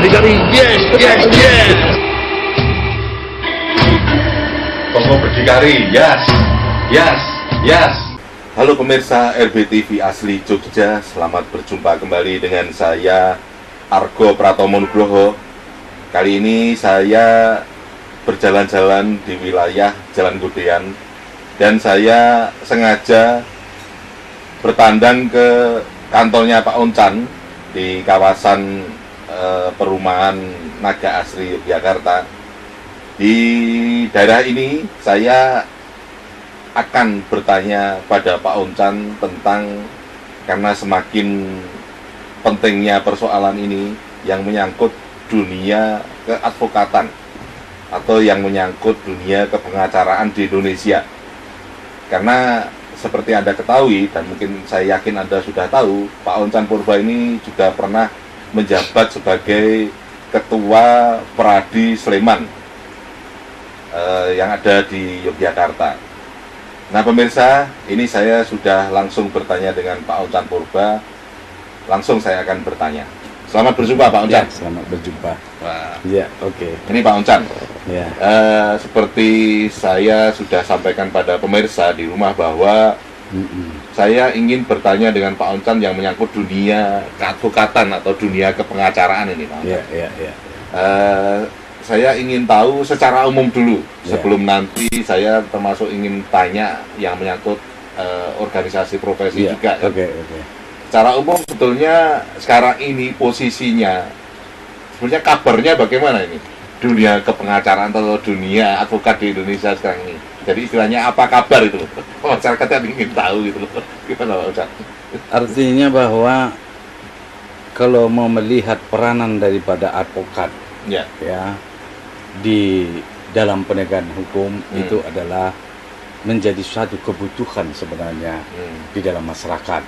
berdikari, yes, yes, yes. Toko berdikari, yes, yes, yes. Halo pemirsa RBTV Asli Jogja, selamat berjumpa kembali dengan saya Argo Pratomo Nugroho. Kali ini saya berjalan-jalan di wilayah Jalan Godean dan saya sengaja bertandang ke kantornya Pak Oncan di kawasan perumahan Naga Asri Yogyakarta. Di daerah ini saya akan bertanya pada Pak Oncan tentang, karena semakin pentingnya persoalan ini yang menyangkut dunia keadvokatan atau yang menyangkut dunia kepengacaraan di Indonesia. Karena seperti Anda ketahui dan mungkin saya yakin Anda sudah tahu, Pak Oncan Purba ini juga pernah menjabat sebagai Ketua Peradi Sleman yang ada di Yogyakarta. Nah pemirsa, ini saya sudah langsung bertanya dengan Pak Oncan Purba. Langsung saya akan bertanya. Selamat berjumpa Pak Oncan. Ya, selamat berjumpa. Wah. Ya, oke. Ini Pak Oncan. Ya. Seperti saya sudah sampaikan pada pemirsa di rumah bahwa saya ingin bertanya dengan Pak Oncan yang menyangkut dunia keadvokatan atau dunia kepengacaraan ini, Pak Oncan. Ya. Saya ingin tahu secara umum dulu, sebelum nanti saya termasuk ingin tanya yang menyangkut organisasi profesi juga. Oke. Secara umum sebetulnya sekarang ini posisinya, sebenarnya kabarnya bagaimana ini? Dunia kepengacaraan atau dunia advokat di Indonesia sekarang ini. Jadi istilahnya apa kabar itu? Masyarakat yang ingin tahu gitu loh. Gimana Pak Ustaz? Artinya bahwa kalau mau melihat peranan daripada advokat ya di dalam penegakan hukum itu adalah menjadi suatu kebutuhan sebenarnya di dalam masyarakat.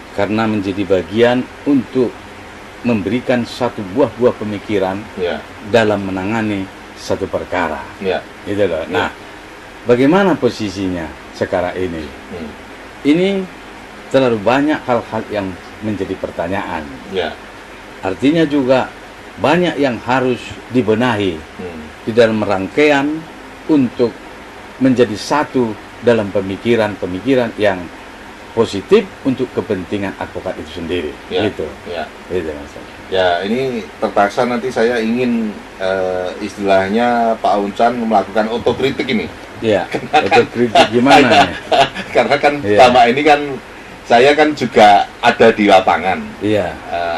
Karena menjadi bagian untuk memberikan satu buah pemikiran dalam menangani satu perkara. Gitu loh. Nah, bagaimana posisinya sekarang ini? Ini terlalu banyak hal-hal yang menjadi pertanyaan. Artinya juga banyak yang harus dibenahi di dalam rangkaian untuk menjadi satu dalam pemikiran yang positif untuk kepentingan advokat itu sendiri. Gitu. Gitu, ya, ini terpaksa nanti saya ingin istilahnya Pak Oncan melakukan otokritik ini. Ya, otokritik gimana? Karena kan selama ini kan saya kan juga ada di lapangan,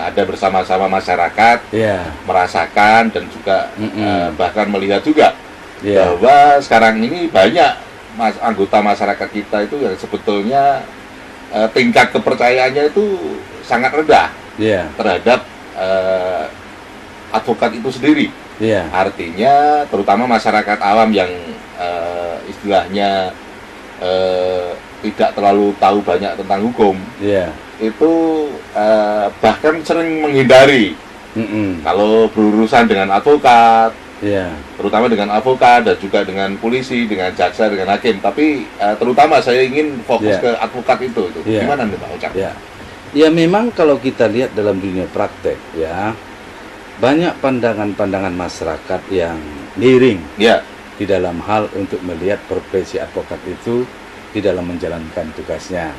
ada bersama-sama masyarakat, merasakan dan juga bahkan melihat juga bahwa sekarang ini banyak anggota masyarakat kita itu yang sebetulnya tingkat kepercayaannya itu sangat rendah terhadap advokat itu sendiri. Artinya terutama masyarakat awam yang istilahnya tidak terlalu tahu banyak tentang hukum, itu bahkan sering menghindari kalau berurusan dengan advokat, terutama dengan advokat dan juga dengan polisi, dengan jaksa, dengan hakim. Tapi terutama saya ingin fokus ke advokat itu. Gimana nih Pak Oncan? Ya memang kalau kita lihat dalam dunia praktek banyak pandangan-pandangan masyarakat yang miring di dalam hal untuk melihat profesi advokat itu di dalam menjalankan tugasnya.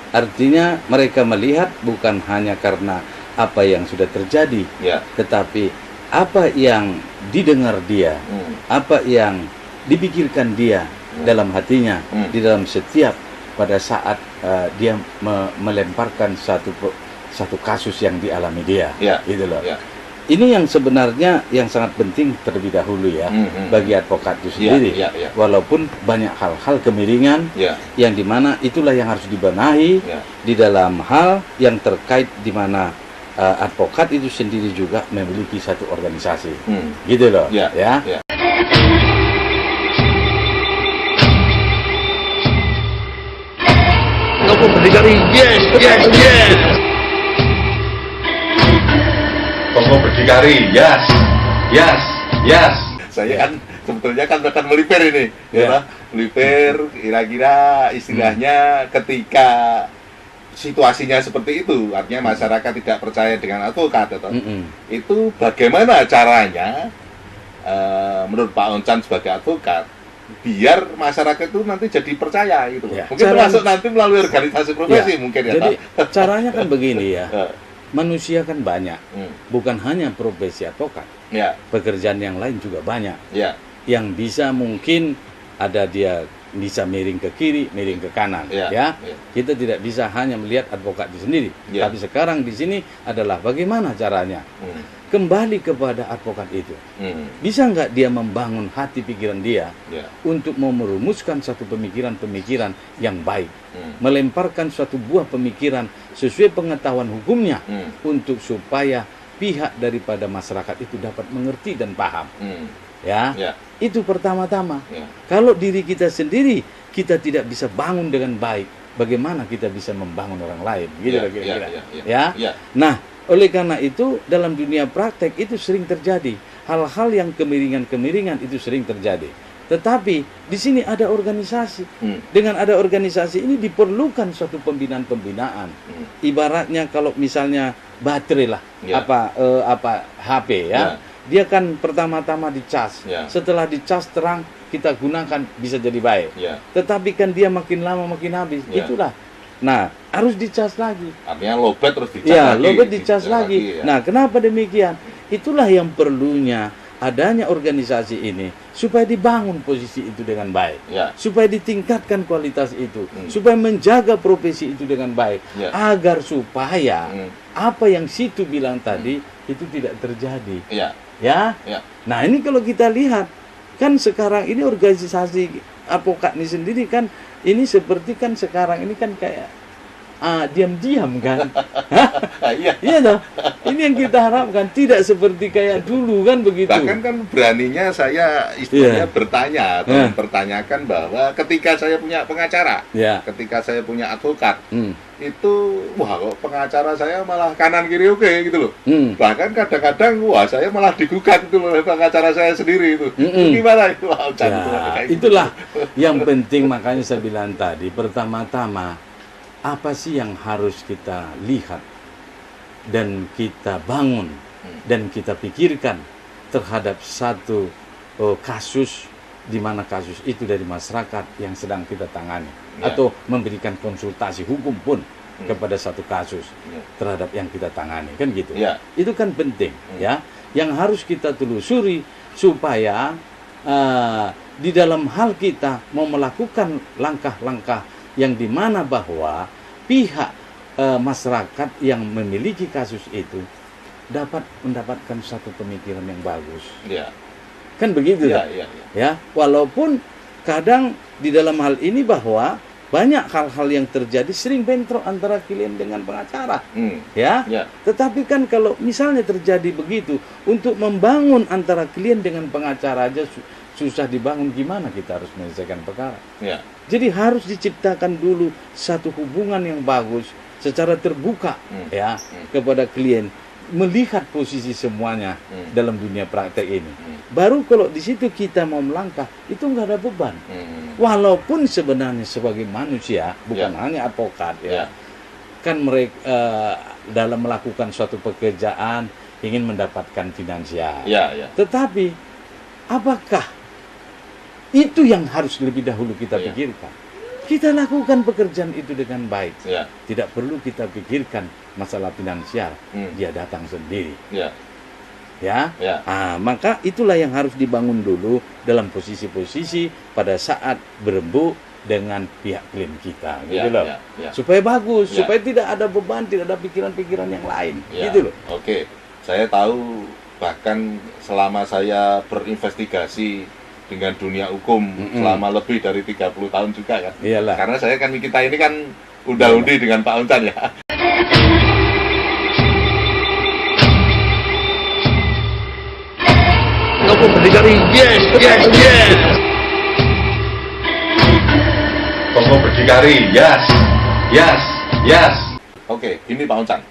Artinya mereka melihat bukan hanya karena apa yang sudah terjadi, tetapi apa yang didengar dia, apa yang dipikirkan dia dalam hatinya, di dalam setiap pada saat dia melemparkan satu kasus yang dialami dia, gitu loh. Ini yang sebenarnya yang sangat penting terlebih dahulu bagi advokat itu sendiri. Walaupun banyak hal-hal kemiringan yang dimana itulah yang harus dibenahi di dalam hal yang terkait dimana advokat itu sendiri juga memiliki satu organisasi, gitu loh. Toko berdikari, yes, yes, yes. Toko berdikari, yes. Saya kan sebetulnya kan akan melipir ini, melipir kira-kira istilahnya ketika situasinya seperti itu, artinya masyarakat tidak percaya dengan advokat, atau itu bagaimana caranya menurut Pak Oncan sebagai advokat biar masyarakat itu nanti jadi percaya gitu. Ya, mungkin termasuk nanti melalui organisasi profesi mungkin ya. Jadi caranya kan begini ya. Manusia kan banyak, bukan hanya profesi advokat. Pekerjaan yang lain juga banyak. Yang bisa mungkin ada dia bisa miring ke kiri, miring ke kanan, Kita tidak bisa hanya melihat advokat itu sendiri. Tapi sekarang di sini adalah bagaimana caranya kembali kepada advokat itu. Bisa nggak dia membangun hati pikiran dia untuk mau merumuskan satu pemikiran-pemikiran yang baik, melemparkan suatu buah pemikiran sesuai pengetahuan hukumnya untuk supaya pihak daripada masyarakat itu dapat mengerti dan paham. Itu pertama-tama. Kalau diri kita sendiri kita tidak bisa bangun dengan baik, bagaimana kita bisa membangun orang lain? Gitu kira-kira. Nah, oleh karena itu dalam dunia praktek itu sering terjadi hal-hal yang kemiringan-kemiringan itu sering terjadi. Tetapi di sini ada organisasi. Dengan ada organisasi ini diperlukan suatu pembinaan-pembinaan. Ibaratnya kalau misalnya baterai lah, HP dia kan pertama-tama dicas. Setelah dicas terang kita gunakan bisa jadi baik. Tetapi kan dia makin lama makin habis. Itulah. Nah, harus dicas lagi. Artinya lowbat terus dicas lagi. Lowbat dicas lagi. Nah, kenapa demikian? Itulah yang perlunya adanya organisasi ini supaya dibangun posisi itu dengan baik. Supaya ditingkatkan kualitas itu. Supaya menjaga profesi itu dengan baik. Agar supaya apa yang situ bilang tadi itu tidak terjadi. Nah, ini kalau kita lihat kan sekarang ini organisasi advokat ini sendiri kan ini seperti kan sekarang ini kan kayak diam-diam kan. Iya toh. Ini yang kita harapkan tidak seperti kayak dulu kan begitu. Bahkan kan beraninya saya istilahnya bertanya atau mempertanyakan bahwa ketika saya punya pengacara, ketika saya punya advokat, itu wah kok pengacara saya malah kanan kiri oke gitu loh. Bahkan kadang-kadang wah saya malah digugat itu oleh pengacara saya sendiri itu. Itu gimana itu? Itulah yang penting, makanya saya bilang tadi pertama-tama apa sih yang harus kita lihat dan kita bangun dan kita pikirkan terhadap satu kasus, di mana kasus itu dari masyarakat yang sedang kita tangani atau memberikan konsultasi hukum pun kepada satu kasus terhadap yang kita tangani, kan gitu. Itu kan penting yang harus kita telusuri supaya di dalam hal kita mau melakukan langkah-langkah yang dimana bahwa pihak masyarakat yang memiliki kasus itu dapat mendapatkan satu pemikiran yang bagus. Kan begitu ya. Walaupun kadang di dalam hal ini bahwa banyak hal-hal yang terjadi sering bentrok antara klien dengan pengacara. Tetapi kan kalau misalnya terjadi begitu, untuk membangun antara klien dengan pengacara aja susah dibangun, gimana kita harus menyelesaikan perkara. Jadi harus diciptakan dulu satu hubungan yang bagus secara terbuka kepada klien, melihat posisi semuanya dalam dunia praktek ini. Baru kalau di situ kita mau melangkah itu nggak ada beban. Walaupun sebenarnya sebagai manusia bukan hanya advokat kan mereka dalam melakukan suatu pekerjaan ingin mendapatkan finansial. Tetapi apakah itu yang harus lebih dahulu kita pikirkan? Kita lakukan pekerjaan itu dengan baik. Tidak perlu kita pikirkan masalah finansial. Dia datang sendiri. Maka itulah yang harus dibangun dulu dalam posisi-posisi pada saat berembuk dengan pihak klien kita, gitu loh. Supaya bagus, supaya tidak ada beban, tidak ada pikiran-pikiran yang lain, gitu loh. Oke, saya tahu bahkan selama saya berinvestigasi dengan dunia hukum selama lebih dari 30 tahun juga kan. Karena saya kan kita ini kan udah-undi dengan Pak Oncan ya. Kamu berdikari, yes. Kamu berdikari, yes. Oke, ini Pak Oncan.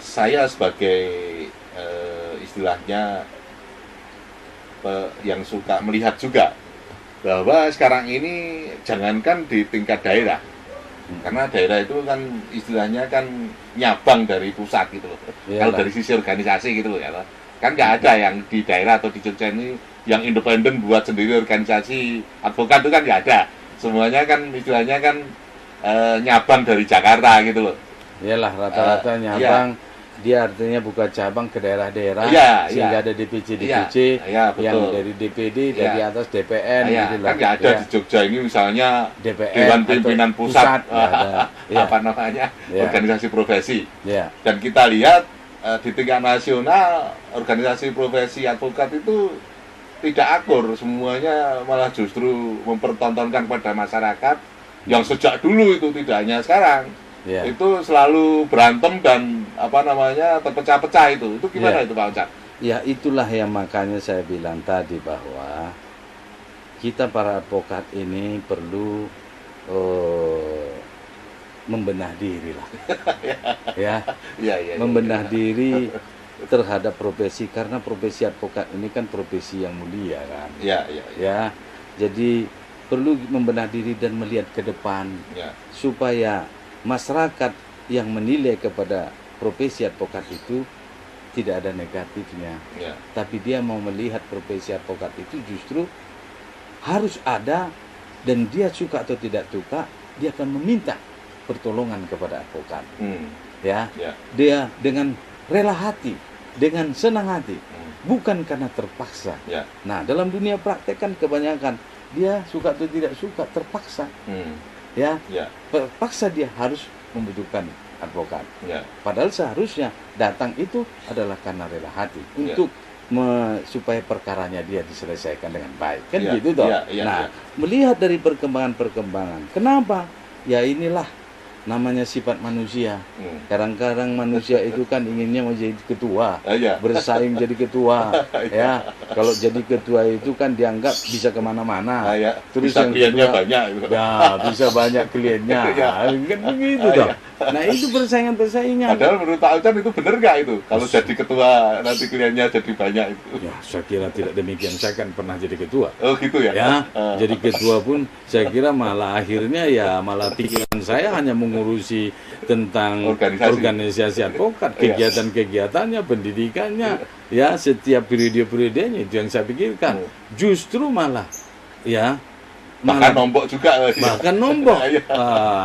Saya sebagai istilahnya yang suka melihat juga bahwa sekarang ini jangankan di tingkat daerah, Karena daerah itu kan istilahnya kan nyabang dari pusat gitu loh. Kalau dari sisi organisasi gitu loh ya. Kan nggak ada yang di daerah atau di Jogja ini yang independen buat sendiri organisasi advokat itu kan nggak ada. Semuanya kan istilahnya kan nyabang dari Jakarta gitu loh. Iyalah rata-rata nyabang, dia artinya buka cabang ke daerah-daerah, sehingga ada DPC yang dari DPD, dari atas DPN, gitu kan nggak ada di Jogja ini misalnya DPN, Dewan Pimpinan Pusat, apa namanya, organisasi profesi. Dan kita lihat di tingkat nasional organisasi profesi advokat itu tidak akur, semuanya malah justru mempertontonkan pada masyarakat yang sejak dulu itu, tidak hanya sekarang. Itu selalu berantem dan apa namanya terpecah-pecah itu gimana itu Pak Oncan? Ya itulah yang makanya saya bilang tadi bahwa kita para advokat ini perlu membenah diri lah. Membenah diri terhadap profesi, karena profesi advokat ini kan profesi yang mulia kan. Jadi perlu membenah diri dan melihat ke depan supaya masyarakat yang menilai kepada profesi advokat itu tidak ada negatifnya, tapi dia mau melihat profesi advokat itu justru harus ada, dan dia suka atau tidak suka dia akan meminta pertolongan kepada advokat. Dia dengan rela hati, dengan senang hati, bukan karena terpaksa. Nah, dalam dunia praktek kan kebanyakan dia suka atau tidak suka terpaksa. Terpaksa dia harus membutuhkan advokat. Padahal seharusnya datang itu adalah karena rela hati untuk supaya perkaranya dia diselesaikan dengan baik. Kan gitu toh. Melihat dari perkembangan-perkembangan. Kenapa? Ya inilah namanya sifat manusia. Kadang-kadang manusia itu kan inginnya mau jadi ketua, bersaing jadi ketua. Kalau jadi ketua itu kan dianggap bisa kemana-mana. Terus bisa yang kliennya banyak. Bisa banyak kliennya. Kan begitu toh. Nah itu persaingan-persaingan. Padahal menurut Pak Oncan itu benar nggak itu? Kalau jadi ketua nanti kliennya jadi banyak itu? Ya saya kira tidak demikian. Saya kan pernah jadi ketua. Oh gitu ya? Jadi ketua pun saya kira malah akhirnya malah pikiran saya hanya mengurusi tentang organisasi advokat, kegiatan-kegiatannya, pendidikannya, setiap periode-periodenya itu yang saya pikirkan. Justru malah bahkan nombok juga. Bahkan nombok.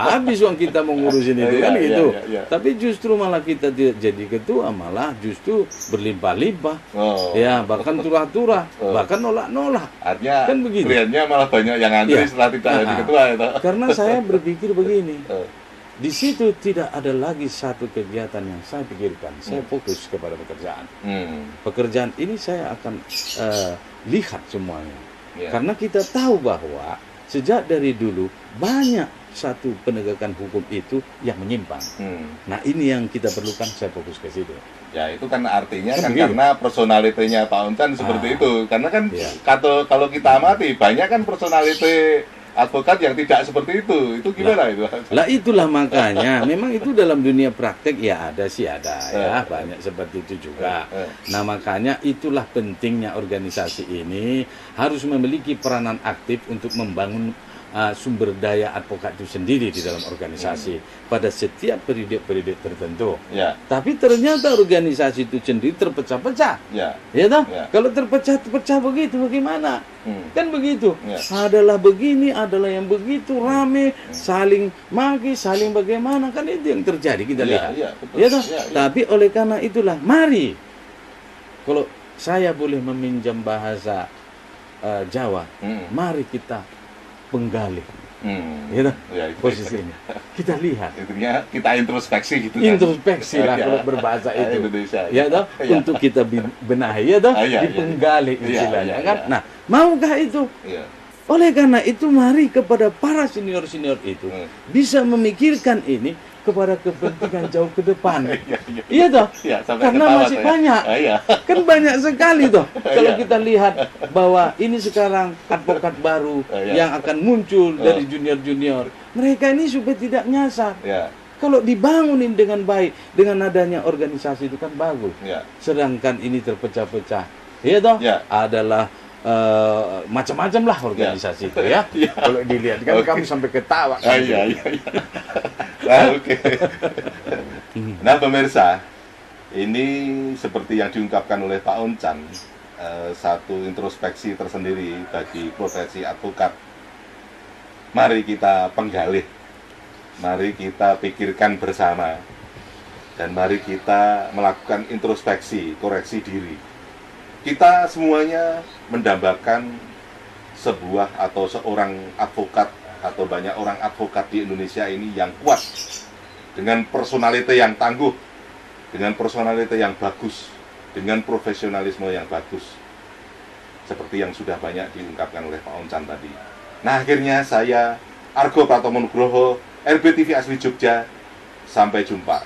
Habis uang kita mengurusin itu kan itu. Tapi justru malah kita tidak jadi ketua, malah justru berlimpah-limpah. Bahkan turah-turah, bahkan nolak-nolak. Artinya kan begitu. Kliennya malah banyak yang antri setelah tidak jadi ketua itu. Karena saya berpikir begini. Di situ tidak ada lagi satu kegiatan yang saya pikirkan. Saya fokus kepada pekerjaan. Pekerjaan ini saya akan lihat semuanya. Karena kita tahu bahwa sejak dari dulu banyak satu penegakan hukum itu yang menyimpang. Nah ini yang kita perlukan, saya fokus ke situ. Ya itu kan artinya kan karena personalitinya Pak Oncan seperti itu. Karena kan kalau kita amati banyak kan personality advokat yang tidak seperti itu gimana itu? Lah itulah makanya, memang itu dalam dunia praktek ada banyak seperti itu juga. Nah makanya itulah pentingnya organisasi ini harus memiliki peranan aktif untuk membangun sumber daya advokat itu sendiri di dalam organisasi pada setiap periode tertentu. Tapi ternyata organisasi itu sendiri terpecah-pecah. Kalau terpecah begitu bagaimana? Kan begitu. Adalah begini, adalah yang begitu rame, saling maki, saling bagaimana, kan itu yang terjadi kita lihat. Tapi oleh karena itulah, mari kalau saya boleh meminjam bahasa Jawa, mari kita penggali posisinya. Kita lihat. Intinya kita introspeksi gitu. Introspeksi lah kalau berbahasa itu. Indonesia. Untuk kita benahi dipenggali istilahnya kan. Nah, maukah itu? Oleh karena itu mari kepada para senior-senior itu bisa memikirkan ini kepada kepentingan jauh ke depan. Iya toh? Karena masih banyak. Kan banyak sekali toh. Kalau kita lihat bahwa ini sekarang advokat baru yang akan muncul dari junior-junior. Mereka ini supaya tidak nyasar. Kalau dibangunin dengan baik, dengan adanya organisasi itu kan bagus. Sedangkan ini terpecah-pecah. Iya toh? Adalah macam-macam lah organisasi itu ya. Kalau dilihat kan kamu sampai ketawa. Iya. Nah, oke. Nah, pemirsa, ini seperti yang diungkapkan oleh Pak Oncan, satu introspeksi tersendiri bagi profesi advokat. Mari kita penggalih, mari kita pikirkan bersama, dan mari kita melakukan introspeksi, koreksi diri. Kita semuanya mendambakan sebuah atau seorang advokat atau banyak orang advokat di Indonesia ini yang kuat, dengan personality yang tangguh, dengan personality yang bagus, dengan profesionalisme yang bagus, seperti yang sudah banyak diungkapkan oleh Pak Oncan tadi. Nah, akhirnya saya Argo Pratomo Nugroho, RBTV Asli Jogja, sampai jumpa.